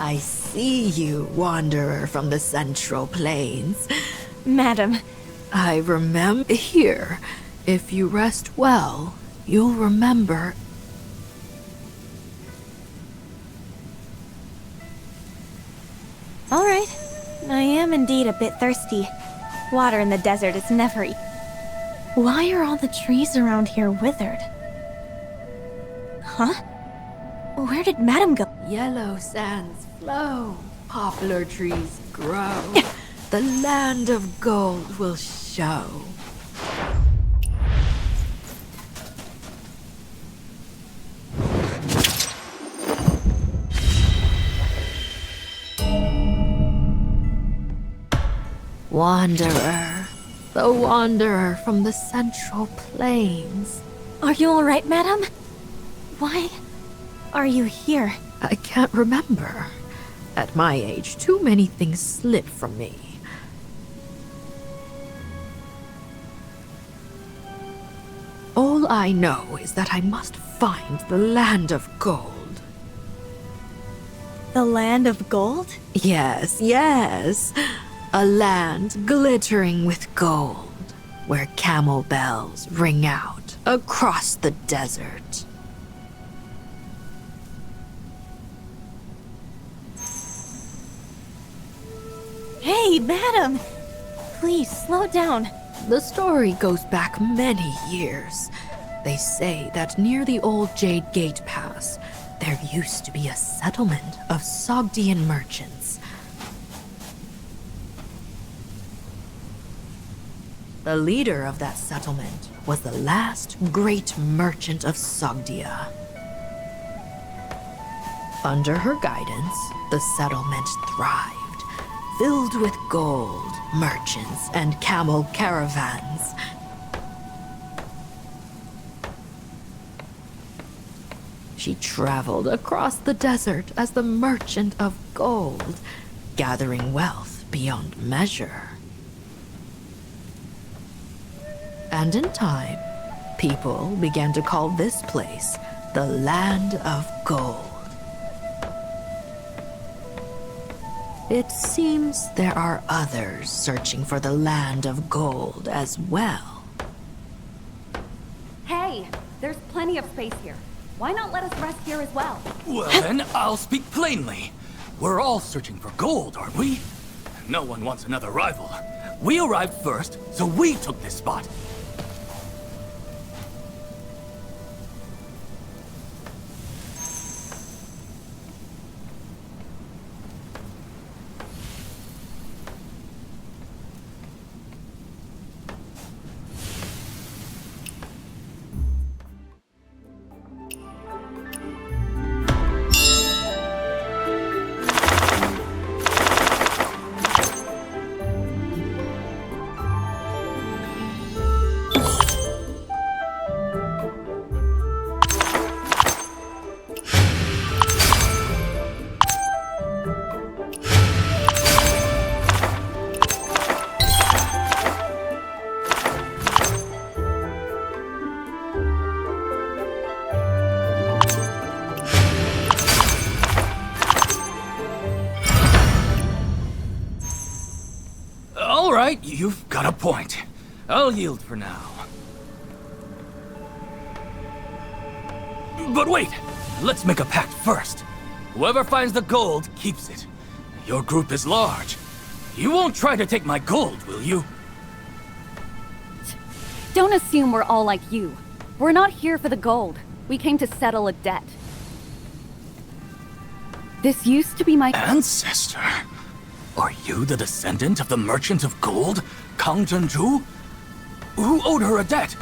I see you, wanderer from the Central Plains. Madam. I remember here. If you rest well, you'll remember. All right. I am indeed a bit thirsty. Water in the desert is never Why are all the trees around here withered? Huh? Where did Madam go? Yellow sands flow, poplar trees grow. The land of gold will show. Wanderer, the wanderer from the Central Plains. Are you all right, madam? Why are you here? I can't remember. At my age, too many things slip from me. All I know is that I must find the land of gold. The land of gold? Yes, yes. A land glittering with gold, where camel bells ring out across the desert. Hey, madam! Please, slow down. The story goes back many years. They say that near the old Jade Gate Pass, there used to be a settlement of Sogdian merchants. The leader of that settlement was the last great merchant of Sogdia. Under her guidance, the settlement thrived, filled with gold, merchants, and camel caravans. She traveled across the desert as the merchant of gold, gathering wealth beyond measure. And in time, people began to call this place the Land of Gold. It seems there are others searching for the Land of Gold as well. Hey, there's plenty of space here. Why not let us rest here as well? Well then, I'll speak plainly. We're all searching for gold, aren't we? No one wants another rival. We arrived first, so we took this spot. You've got a point. I'll yield for now. But wait! Let's make a pact first. Whoever finds the gold keeps it. Your group is large. You won't try to take my gold, will you? Don't assume we're all like you. We're not here for the gold. We came to settle a debt. This used to be my ancestor. Are you the descendant of the merchant of gold, Kang Zhenju? Who owed her a debt?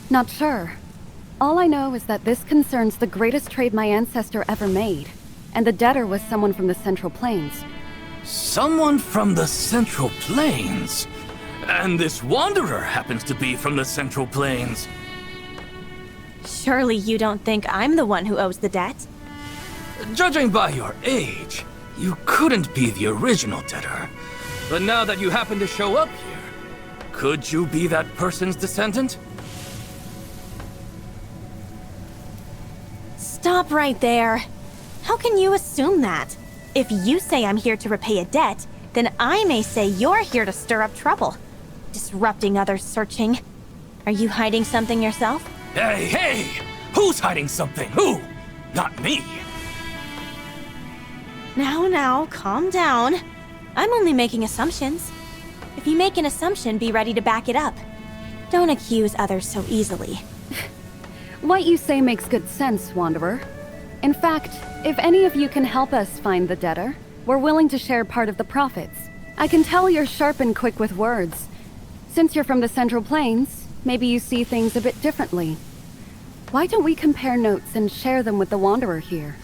Not sure. All I know is that this concerns the greatest trade my ancestor ever made, and the debtor was someone from the Central Plains. Someone from the Central Plains? And this wanderer happens to be from the Central Plains. Surely you don't think I'm the one who owes the debt? Judging by your age, you couldn't be the original debtor. But now that you happen to show up here, could you be that person's descendant? Stop right there. How can you assume that? If you say I'm here to repay a debt, then I may say you're here to stir up trouble. Disrupting others' searching. Are you hiding something yourself? Hey! Who's hiding something? Who? Not me. Now, calm down. I'm only making assumptions. If you make an assumption, be ready to back it up. Don't accuse others so easily. What you say makes good sense, Wanderer. In fact, if any of you can help us find the debtor, we're willing to share part of the profits. I can tell you're sharp and quick with words. Since you're from the Central Plains, maybe you see things a bit differently. Why don't we compare notes and share them with the Wanderer here?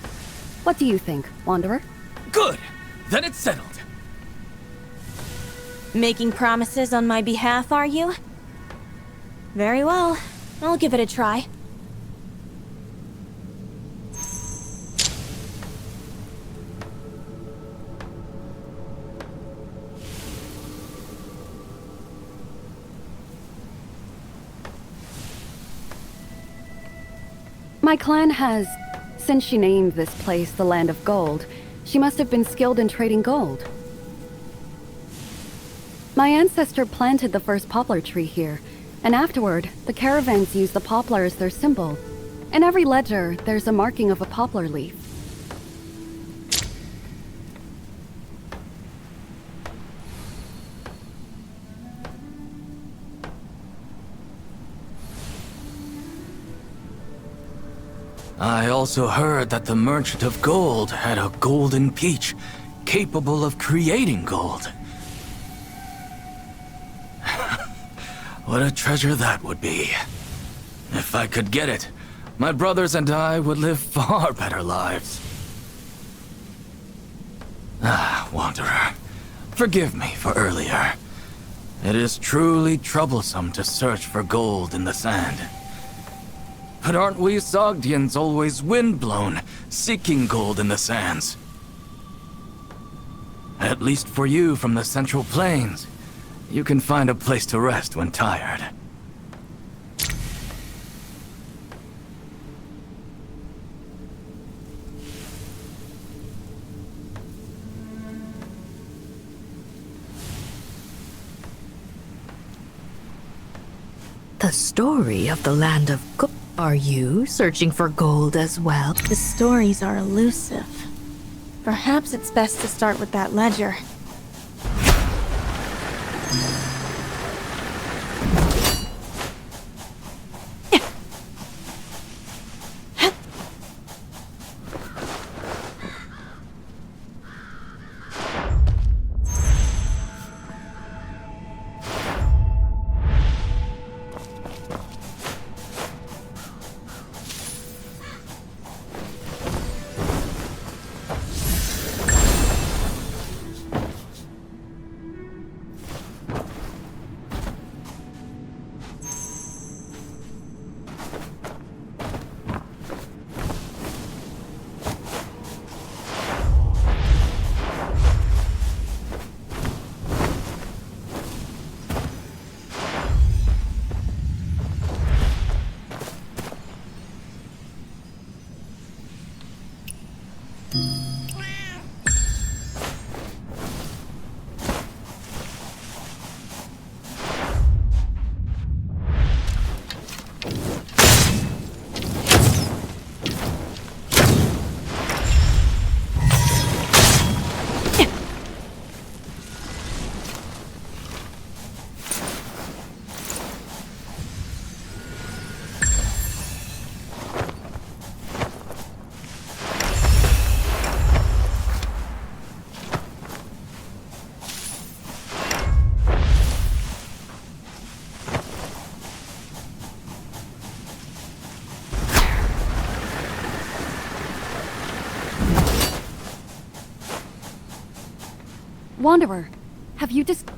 What do you think, Wanderer? Good! Then it's settled. Making promises on my behalf, are you? Very well. I'll give it a try. My clan has... Since she named this place the Land of Gold, she must have been skilled in trading gold. My ancestor planted the first poplar tree here, and afterward, the caravans used the poplar as their symbol. In every ledger, there's a marking of a poplar leaf. I also heard that the Merchant of Gold had a golden peach capable of creating gold. What a treasure that would be. If I could get it, my brothers and I would live far better lives. Wanderer, forgive me for earlier. It is truly troublesome to search for gold in the sand. But aren't we Sogdians always windblown, seeking gold in the sands? At least for you from the Central Plains, you can find a place to rest when tired. The story of the Land of Gold. Are you searching for gold as well? The stories are elusive. Perhaps it's best to start with that ledger. Wanderer, have you just...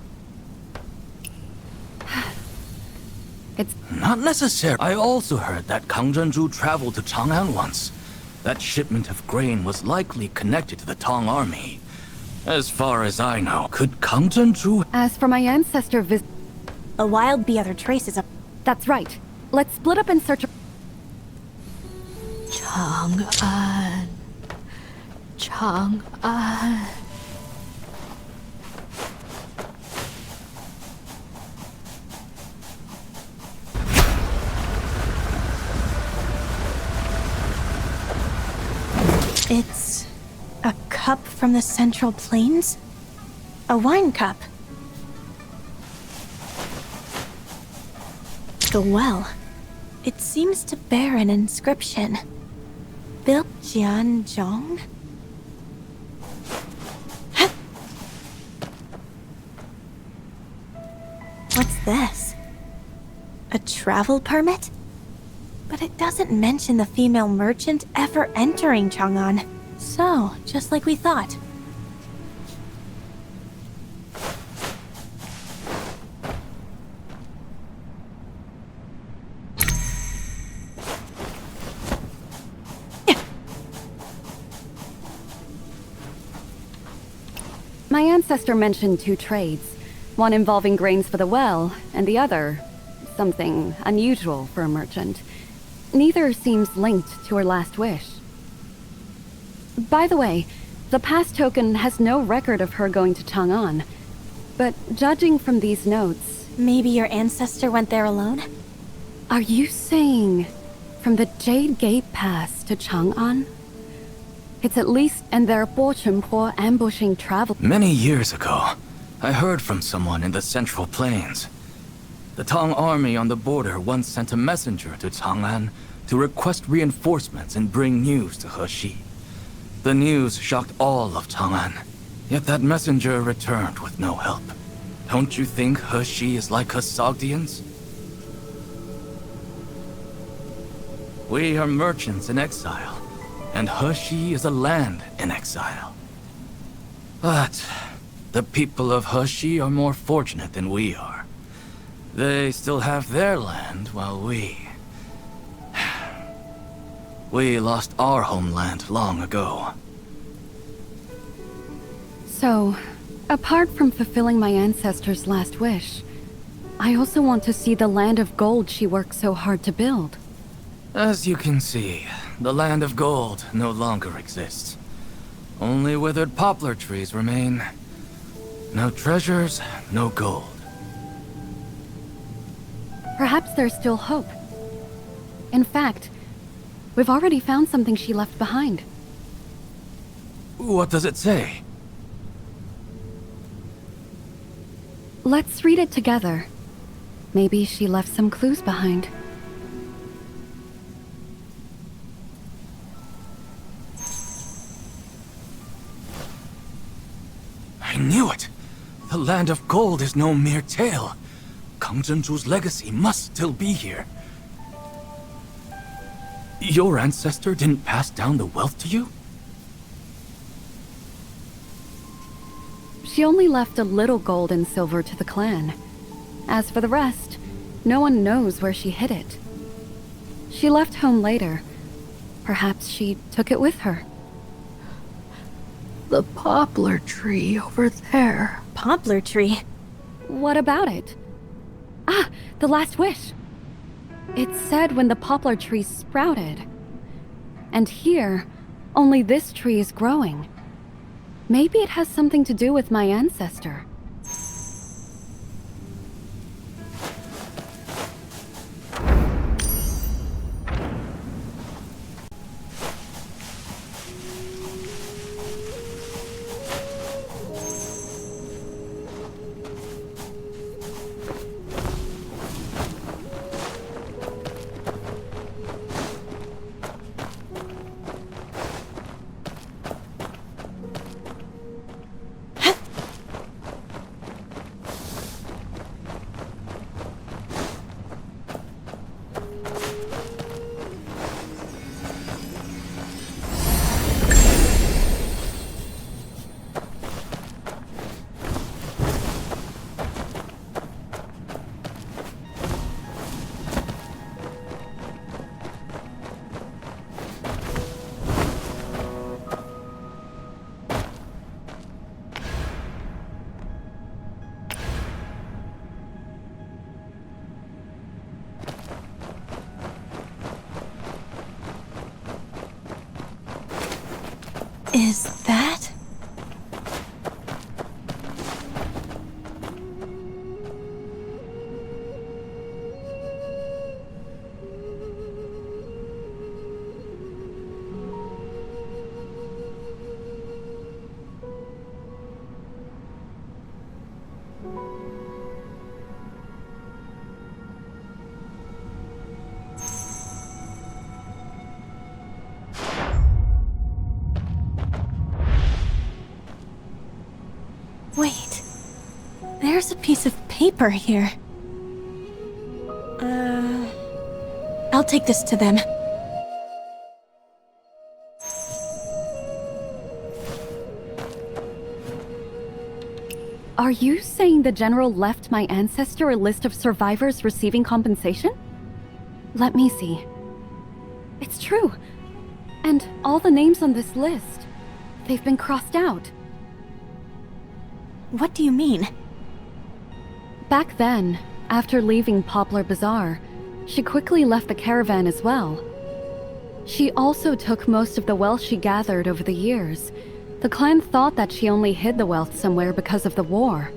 It's... Not necessary. I also heard that Kang Zhenju traveled to Chang'an once. That shipment of grain was likely connected to the Tang army. As far as I know, could Kang Zhenju... As for my ancestor A wild bee other traces of... That's right. Let's split up and search... Chang'an. Chang'an. It's a cup from the Central Plains? A wine cup. The well. It seems to bear an inscription. Built Jianzhong? What's this? A travel permit? But it doesn't mention the female merchant ever entering Chang'an. So, just like we thought. My ancestor mentioned 2 trades, one involving grains for the well, and the other, something unusual for a merchant. Neither seems linked to her last wish. By the way, the pass token has no record of her going to Chang'an, but judging from these notes... Maybe your ancestor went there alone? Are you saying from the Jade Gate Pass to Chang'an? It's at least in their Po ambushing travel... Many years ago, I heard from someone in the Central Plains. The Tang army on the border once sent a messenger to Chang'an to request reinforcements and bring news to Hexi. The news shocked all of Chang'an, yet that messenger returned with no help. Don't you think Hexi is like us Sogdians? We are merchants in exile, and Hexi is a land in exile. But the people of Hexi are more fortunate than we are. They still have their land, while we lost our homeland long ago. So, apart from fulfilling my ancestor's last wish, I also want to see the land of gold she worked so hard to build. As you can see, the land of gold no longer exists. Only withered poplar trees remain. No treasures, no gold. Perhaps there's still hope. In fact, we've already found something she left behind. What does it say? Let's read it together. Maybe she left some clues behind. I knew it! The land of gold is no mere tale. Kang Zhenzu's legacy must still be here. Your ancestor didn't pass down the wealth to you? She only left a little gold and silver to the clan. As for the rest, no one knows where she hid it. She left home later. Perhaps she took it with her. The poplar tree over there. Poplar tree? What about it? Ah, the last wish. It said when the poplar tree sprouted. And here, only this tree is growing. Maybe it has something to do with my ancestor. Is that? Wait, there's a piece of paper here. I'll take this to them. Are you saying the general left my ancestor a list of survivors receiving compensation? Let me see. It's true. And all the names on this list, they've been crossed out. What do you mean? Back then, after leaving Poplar Bazaar, she quickly left the caravan as well. She also took most of the wealth she gathered over the years. The clan thought that she only hid the wealth somewhere because of the war.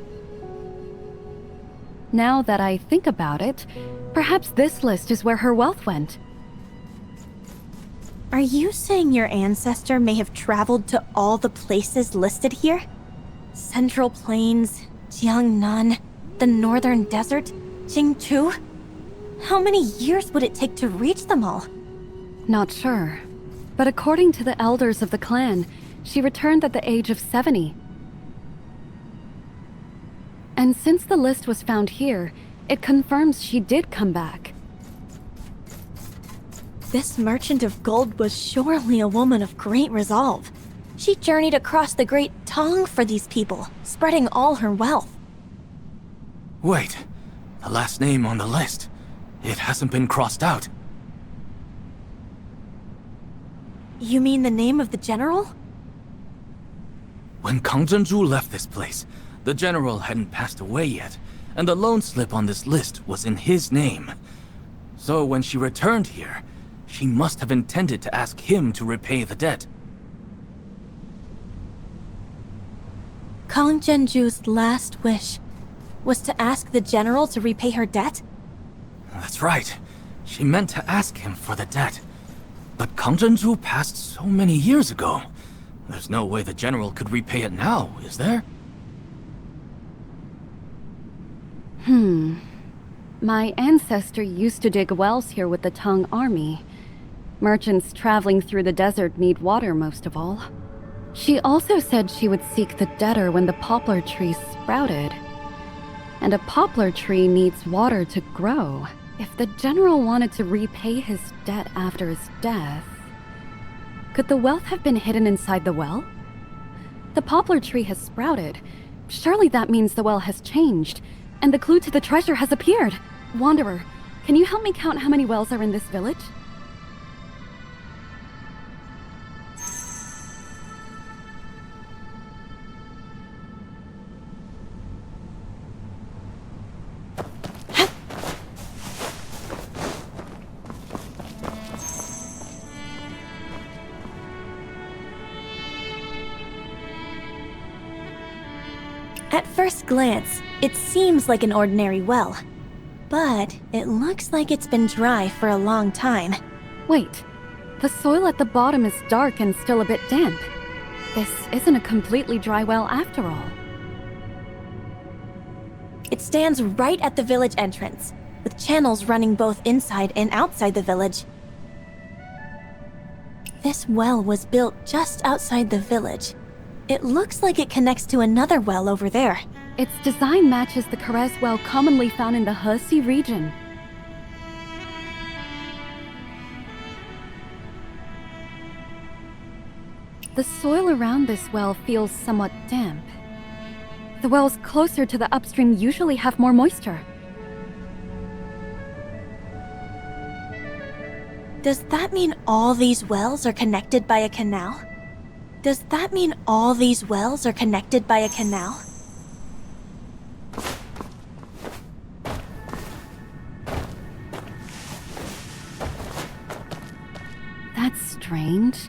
Now that I think about it, perhaps this list is where her wealth went. Are you saying your ancestor may have traveled to all the places listed here? Central Plains, Jiangnan, the Northern Desert, Jingchu? How many years would it take to reach them all? Not sure. But according to the elders of the clan, she returned at the age of 70. And since the list was found here, it confirms she did come back. This merchant of gold was surely a woman of great resolve. She journeyed across the Great Tong for these people, spreading all her wealth. Wait, the last name on the list. It hasn't been crossed out. You mean the name of the general? When Kang Zhenju left this place, the general hadn't passed away yet, and the loan slip on this list was in his name. So when she returned here, she must have intended to ask him to repay the debt. Kang Zhenju's last wish was to ask the general to repay her debt? That's right. She meant to ask him for the debt. But Kang Zhenju passed so many years ago. There's no way the general could repay it now, is there? My ancestor used to dig wells here with the Tang army. Merchants traveling through the desert need water most of all. She also said she would seek the debtor when the poplar tree sprouted. And a poplar tree needs water to grow. If the general wanted to repay his debt after his death, could the wealth have been hidden inside the well? The poplar tree has sprouted. Surely that means the well has changed, and the clue to the treasure has appeared. Wanderer, can you help me count how many wells are in this village? At first glance, it seems like an ordinary well. But it looks like it's been dry for a long time. Wait, the soil at the bottom is dark and still a bit damp. This isn't a completely dry well after all. It stands right at the village entrance, with channels running both inside and outside the village. This well was built just outside the village. It looks like it connects to another well over there. Its design matches the Karez well commonly found in the Hexi region. The soil around this well feels somewhat damp. The wells closer to the upstream usually have more moisture. Does that mean all these wells are connected by a canal? Does that mean all these wells are connected by a canal? That's Strange.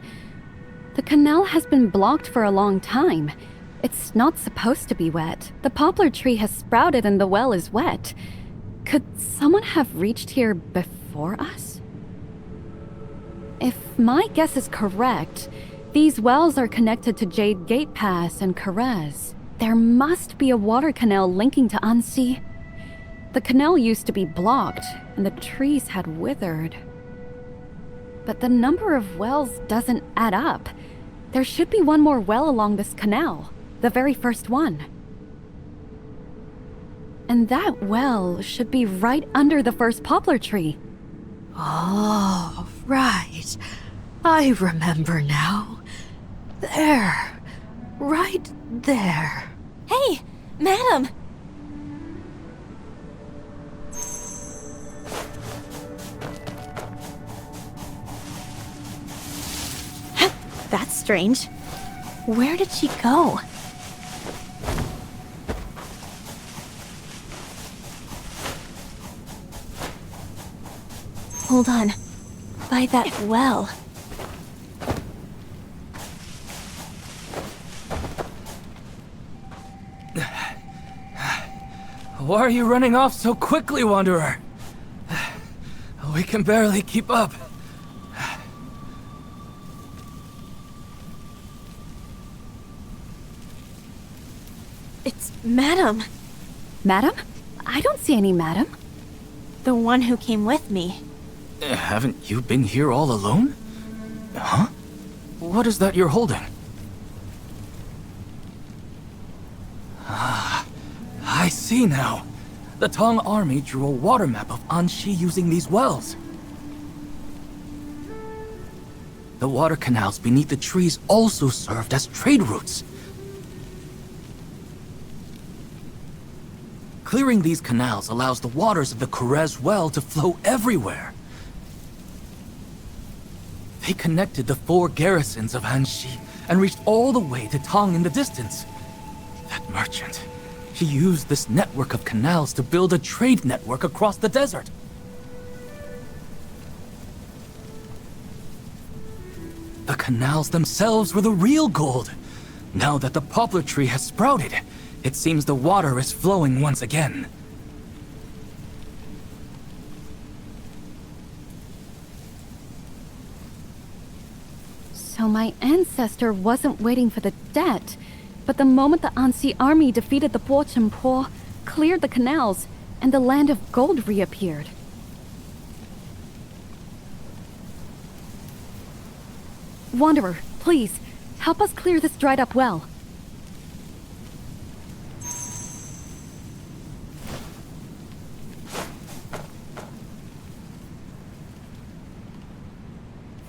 The canal has been blocked for a long time. It's not supposed to be wet. The poplar tree has sprouted and the well is wet. Could someone have reached here before us? If my guess is correct, these wells are connected to Jade Gate Pass and Karez. There must be a water canal linking to Ansi. The canal used to be blocked, and the trees had withered. But the number of wells doesn't add up. There should be one more well along this canal, the very first one. And that well should be right under the first poplar tree. Oh, right. I remember now. There. Right there. Hey, madam! That's strange. Where did she go? Hold on. By that well. Why are you running off so quickly, Wanderer? We can barely keep up. It's Madam. Madam? I don't see any madam. The one who came with me. Haven't you been here all alone? Huh? What is that you're holding? Ah, I see now. The Tong army drew a water map of Anxi using these wells. The water canals beneath the trees also served as trade routes. Clearing these canals allows the waters of the Karez well to flow everywhere. They connected the 4 garrisons of Anxi and reached all the way to Tong in the distance. That merchant, he used this network of canals to build a trade network across the desert. The canals themselves were the real gold. Now that the poplar tree has sprouted, it seems the water is flowing once again. So my ancestor wasn't waiting for the debt, but the moment the Ansi army defeated the Po, cleared the canals, and the land of gold reappeared. Wanderer, please, help us clear this dried up well.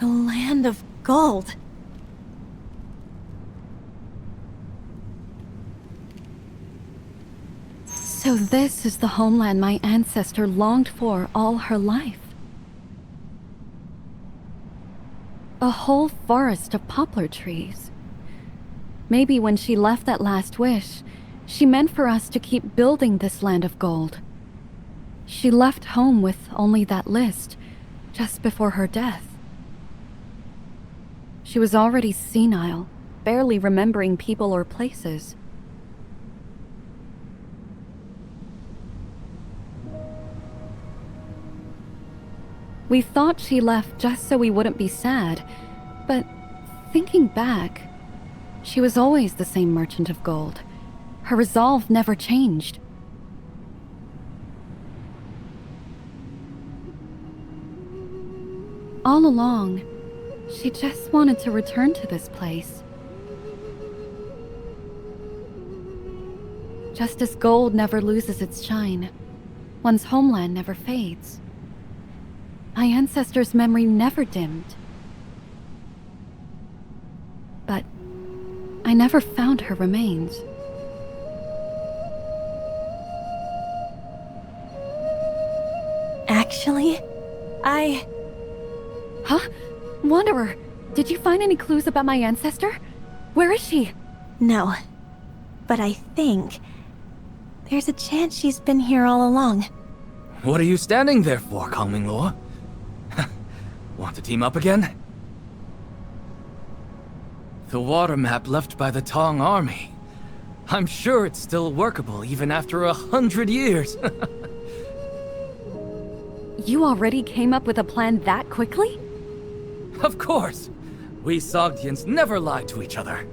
The land of gold. So this is the homeland my ancestor longed for all her life. A whole forest of poplar trees. Maybe when she left that last wish, she meant for us to keep building this land of gold. She left home with only that list, just before her death. She was already senile, barely remembering people or places. We thought she left just so we wouldn't be sad, but thinking back, she was always the same merchant of gold. Her resolve never changed. All along, she just wanted to return to this place. Just as gold never loses its shine, one's homeland never fades. My ancestors' memory never dimmed. But I never found her remains. Actually, Huh? Wanderer, did you find any clues about my ancestor? Where is she? No. But I think there's a chance she's been here all along. What are you standing there for, Calming Law? Want to team up again? The water map left by the Tong army. I'm sure it's still workable even after 100 years. You already came up with a plan that quickly? Of course! We Sogdians never lie to each other.